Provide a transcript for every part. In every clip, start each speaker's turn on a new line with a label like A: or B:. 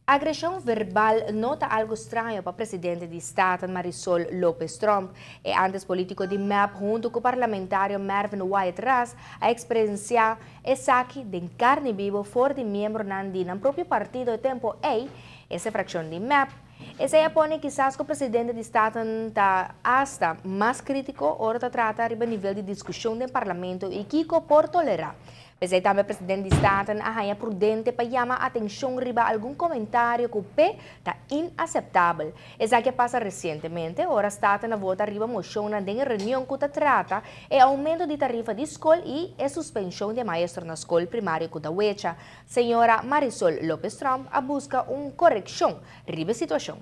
A: Agressão verbal nota algo estranho para o presidente de Estado Marisol Lopes Trump e antes político de MEP junto com o parlamentário Mervyn White-Ras a experienciar e saque de carne viva fora de membro no próprio partido de tempo e essa fração de MEP. Esse é quizás que o presidente de Estado está hasta mais crítico ou está trata a nível de discussão do parlamento e que por tolerar. Pese também o presidente de Estado é prudente para chamar a atenção riba algum comentário que o P está inaceitável. Essa que passa recentemente, ora Estado na vota riba moção na reunião que trata é aumento de tarifa de escola e a suspensão de maestro na escola primária que da Uecha. Senhora Marisol Lopes Trump a busca correção riba a situação.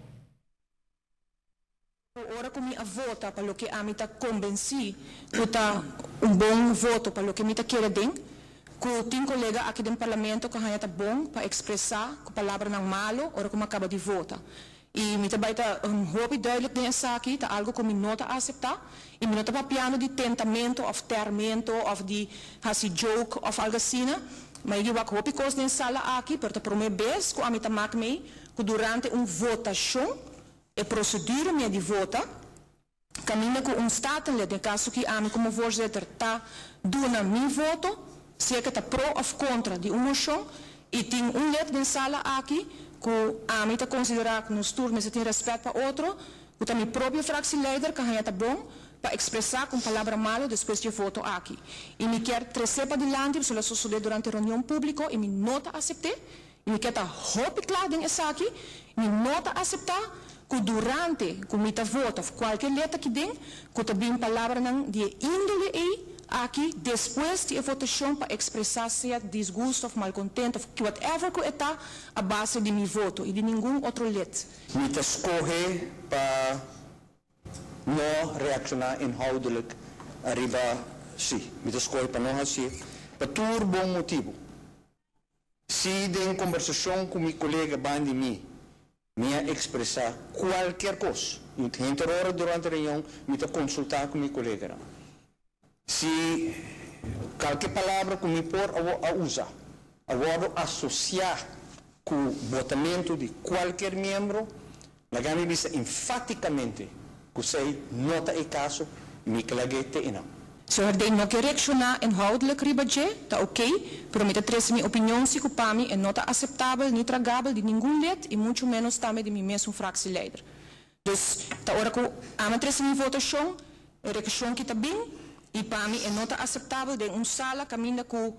B: Ora come a vota para o que a mim está convenci que está bom voto para o que me está querendo. Que tem colega aqui no parlamento que está bom para expressar a palavra não malo, ora como acaba de votar. E me também está hoop duidelijk nessa aqui, está algo que me nota a aceitar. E me nota para piano de tentamento, of termento, of de hasi joke, of algo assim. Mas eu vou hoop coisa nessa sala aqui, porque para mim vez que a mim está mak me que durante votação, a procedura me de vota, caminha com staat no caso que a mim como voorzitter está dando meu voto. Se é que está pro ou contra de uma moção e tem letra na sala aqui que a mim está considerar que nos turnos tem respeito para outro, que também próprio fractie-leider que está bom para expressar com palavra malo depois de voto aqui. E me quer trazer para adiante, isso é suceder durante a reunião pública e me nota aceitar, e me quer estar roupa claro nessa aqui, e me nota aceitar que durante que me está voto qualquer letra que tem, que também palavra de índole aí aqui, depois de a votação para expressar se desgosto ou malcontento, que whatever que está a base de meu voto e de nenhum outro letra.
C: Me escolhe para não reaccionar inhoudelijk arriba sim. Me escolhe para não assim, para todo bom motivo. Se tem conversação com meu colega bandi me expressar qualquer coisa, entre hora durante a reunião, me consultar com meu colega. Se qualquer palavra que me por a usar, agora associar com o votamento de qualquer membro, a gama diz enfaticamente que sei nota e caso, me claguete e não.
B: Se eu não quer reaccionar inhoudelijk ribaje, está ok, pero me trazer minha opinião se para mim é nota aceitável, nem tragável de nenhum letra e muito menos também de mim mesmo fractie-leider. Dus, tá hora que a me trazer minha votação, a reação que está bem, e para mim é nota aceitável de sala caminha com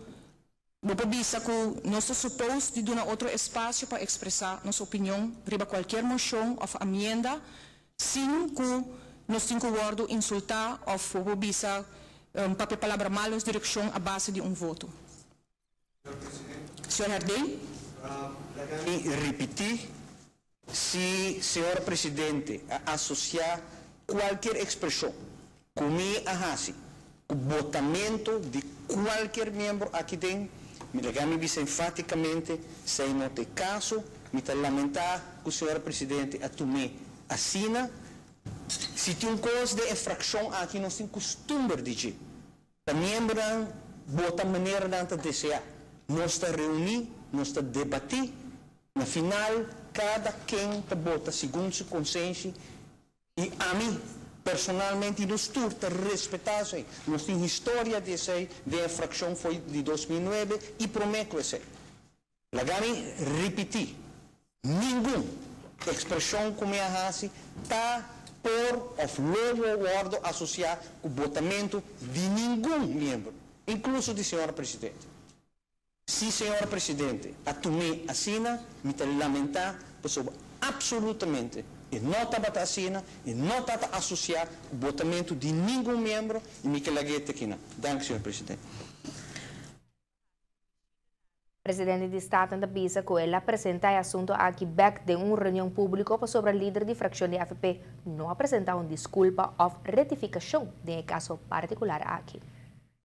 B: o bisa que nós supomos de dar outro espaço para expressar nossa opinião riba qualquer moção ou emenda sem que nós tenhamos word insultar ou o bisa para palavra malos direção a base de voto. Senhor Herdem?
C: Repetir, se senhor presidente associar qualquer expressão comigo a o votamento de qualquer membro aqui dentro, me diz enfaticamente, se não tem caso, me está lamentar que o senhor presidente assina. Se tem coisa de infração aqui, nós temos costume de dizer. Os membros votam de maneira de desejar. Nós estamos reunidos, nós estamos debater. No final, cada quem vota segundo sua consciência e a mim, personalmente, nos turta respeitar isso. Nós temos história de infração foi de 2009 e prometo isso. Lagami repetir, nenhuma expressão como a Hasi está por ou logo associar o votamento de nenhum membro, incluso de senhora presidente. Se senhora presidente assina, me lamentar, pessoa absolutamente e não está assina e não está associar o votamento de nenhum membro e me laguete aqui não. Danke, senhor presidente.
A: O presidente de Estado da Bisa que ele apresenta o assunto aqui back de uma reunião pública sobre o líder de fração de AFP não apresentar uma desculpa ou retificação de caso particular aqui.